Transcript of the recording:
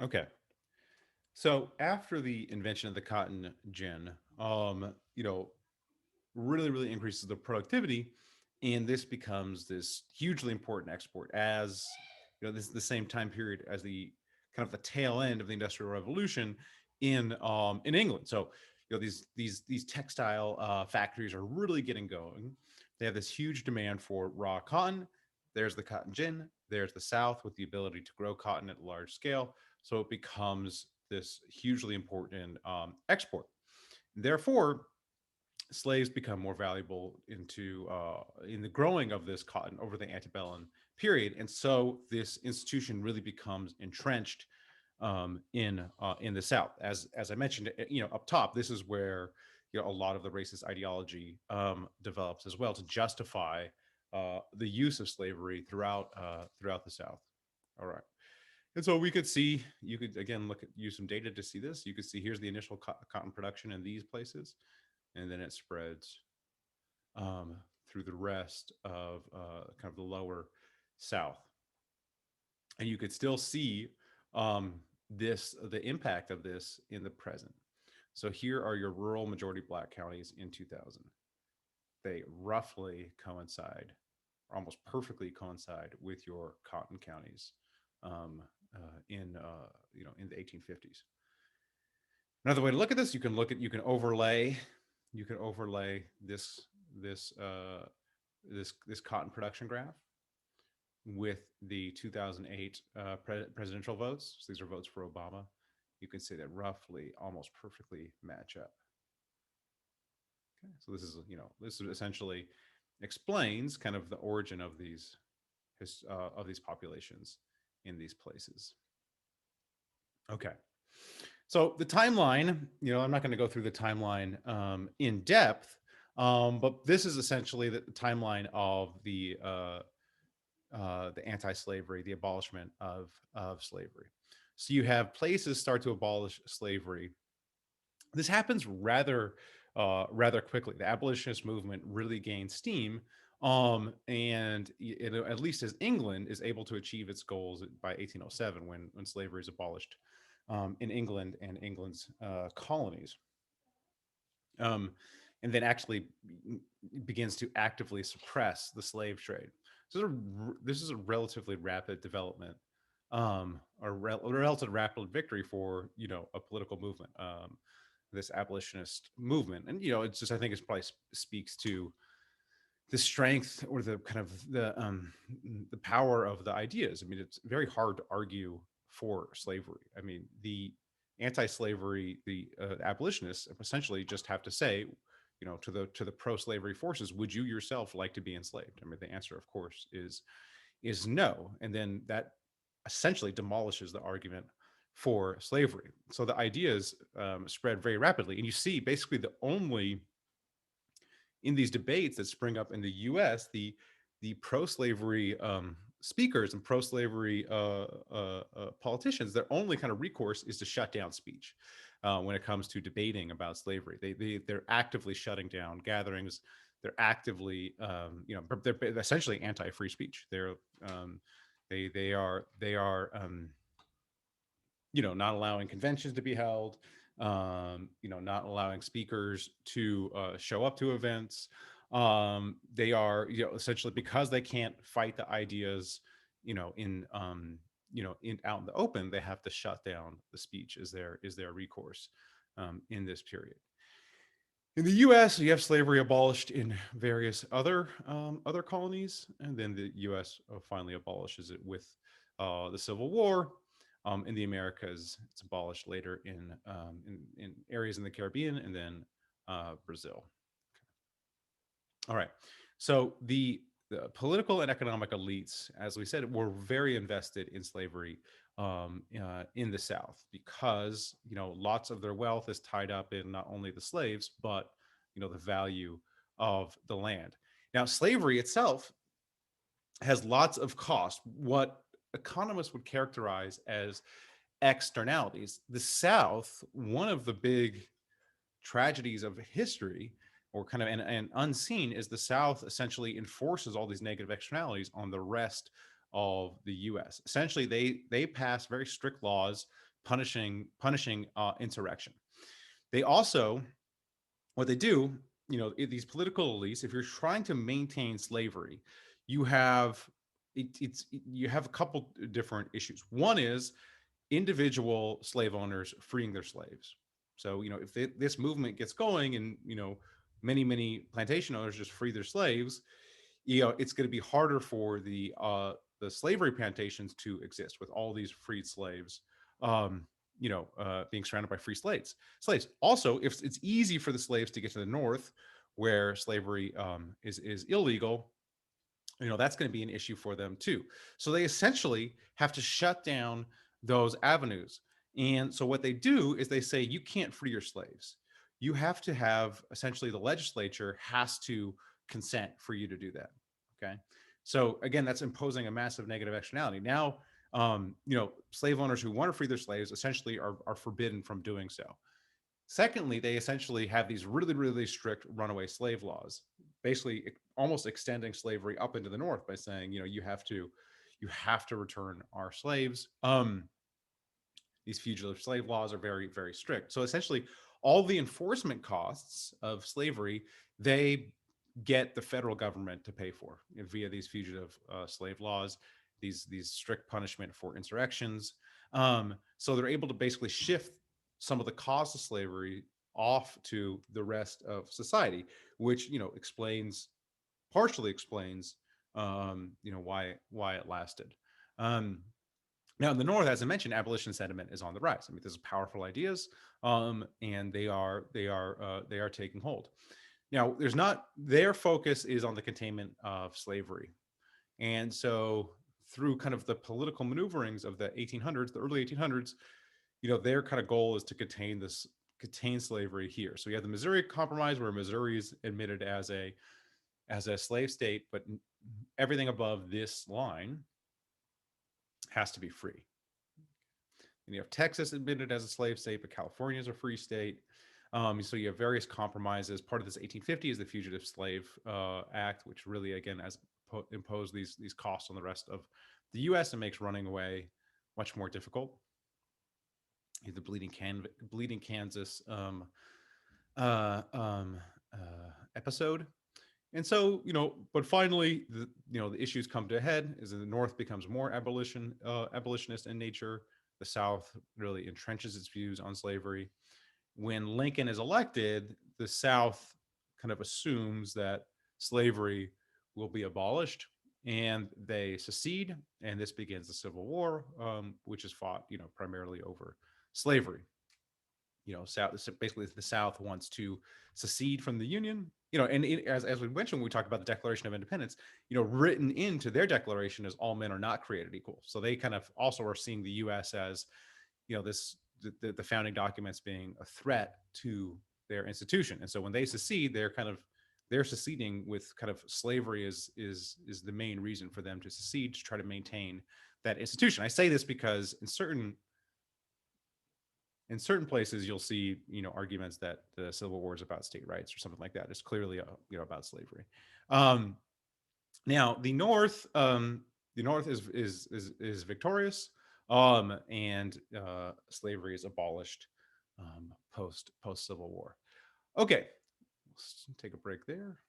Okay. So after the invention of the cotton gin, you know, really increases the productivity, and this becomes this hugely important export as this is the same time period as the kind of the tail end of the Industrial Revolution in England. So these textile factories are really getting going. They have this huge demand for raw cotton. There's the cotton gin. There's the South with the ability to grow cotton at a large scale. So it becomes this hugely important export. Therefore, slaves become more valuable in the growing of this cotton over the antebellum period, and so this institution really becomes entrenched in the South. As I mentioned, up top, this is where a lot of the racist ideology develops as well to justify the use of slavery throughout the South. All right. And so we could see, you could again use some data to see this. You could see here's the initial cotton production in these places, and then it spreads um, through the rest of kind of the lower South. And you could still see um, the impact of this in the present. So here are your rural majority black counties in 2000. They roughly coincide, or almost perfectly coincide, with your cotton counties um, in the 1850s. Another way to look at this, you can overlay this this cotton production graph with the 2008 presidential votes. So these are votes for Obama. You can see that roughly, almost perfectly match up. Okay, so this is essentially explains kind of the origin of these populations in these places. Okay. So the timeline, I'm not going to go through the timeline in depth, but this is essentially the timeline of the anti-slavery, the abolishment of slavery. So you have places start to abolish slavery. This happens rather quickly. The abolitionist movement really gains steam, and at least as England is able to achieve its goals by 1807, when slavery is abolished in England and England's colonies. Um, and then actually begins to actively suppress the slave trade. So this is a relatively rapid development, a relative rapid victory for a political movement, this abolitionist movement, and it's just I think it probably speaks to the strength or the kind of the power of the ideas. I mean, it's very hard to argue for slavery. I mean, the anti-slavery, the abolitionists essentially just have to say, to the pro-slavery forces, would you yourself like to be enslaved? I mean, the answer, of course, is no, and then that essentially demolishes the argument for slavery. So the ideas spread very rapidly, and you see basically the only in these debates that spring up in the U.S., the pro-slavery speakers and pro-slavery politicians, their only kind of recourse is to shut down speech when it comes to debating about slavery. They're actively shutting down gatherings. They're actively, they're essentially anti-free speech. They are not allowing conventions to be held, not allowing speakers to show up to events. They are, essentially, because they can't fight the ideas, in out in the open, they have to shut down the speech is their recourse in this period. In the U.S., you have slavery abolished in various other colonies, and then the U.S. Finally abolishes it with the Civil War. In the Americas, it's abolished later in areas in the Caribbean, and then Brazil. All right. So the political and economic elites, as we said, were very invested in slavery in the South because lots of their wealth is tied up in not only the slaves but the value of the land. Now, slavery itself has lots of costs. What economists would characterize as externalities. The South, one of the big tragedies of history, or kind of and unseen, is the South essentially enforces all these negative externalities on the rest of the U.S. Essentially, they pass very strict laws punishing insurrection. They also, what they do, these political elites, if you're trying to maintain slavery, you have you have a couple different issues. One is individual slave owners freeing their slaves. So, if this movement gets going and, many plantation owners just free their slaves, it's going to be harder for the slavery plantations to exist with all these freed slaves, being surrounded by free slaves. Also, if it's easy for the slaves to get to the north, where slavery is illegal, that's going to be an issue for them too. So they essentially have to shut down those avenues. And so what they do is they say, you can't free your slaves. You have to have, essentially, the legislature has to consent for you to do that. Okay. So again, that's imposing a massive negative externality. Now, slave owners who want to free their slaves essentially are forbidden from doing so. Secondly, they essentially have these really, really strict runaway slave laws, basically almost extending slavery up into the north by saying, you have to return our slaves. These fugitive slave laws are very, very strict. So essentially, all the enforcement costs of slavery, they get the federal government to pay for via these fugitive slave laws, these strict punishment for insurrections. So they're able to basically shift some of the cost of slavery off to the rest of society, which partially explains why it lasted. Um, Now, in the North, as I mentioned, abolition sentiment is on the rise. I mean, there's powerful ideas, and they are taking hold. Now, there's not their focus is on the containment of slavery, and so through kind of the political maneuverings of the 1800s, the early 1800s, their kind of goal is to contain slavery here. So you have the Missouri Compromise, where Missouri is admitted as a slave state, but everything above this line has to be free. And you have Texas admitted as a slave state, but California is a free state. So you have various compromises. Part of this 1850 is the Fugitive Slave Act, which really, again, has imposed these costs on the rest of the U.S. and makes running away much more difficult. You have the Bleeding Kansas uh, um, episode. And so, but finally, the issues come to a head as the North becomes more abolitionist in nature. The South really entrenches its views on slavery. When Lincoln is elected, the South kind of assumes that slavery will be abolished, and they secede, and this begins the Civil War, which is fought, primarily over slavery. South, basically the South wants to secede from the Union. And as we mentioned when we talked about the Declaration of Independence, written into their declaration is all men are not created equal. So they kind of also are seeing the U.S. as, this the founding documents being a threat to their institution. And so when they secede, they're seceding with kind of slavery is the main reason for them to secede, to try to maintain that institution. I say this because in certain places you'll see arguments that the Civil War is about state rights or something like that. It's clearly about slavery. um, Now the north is victorious, and slavery is abolished post Civil War. Okay, let's take a break there.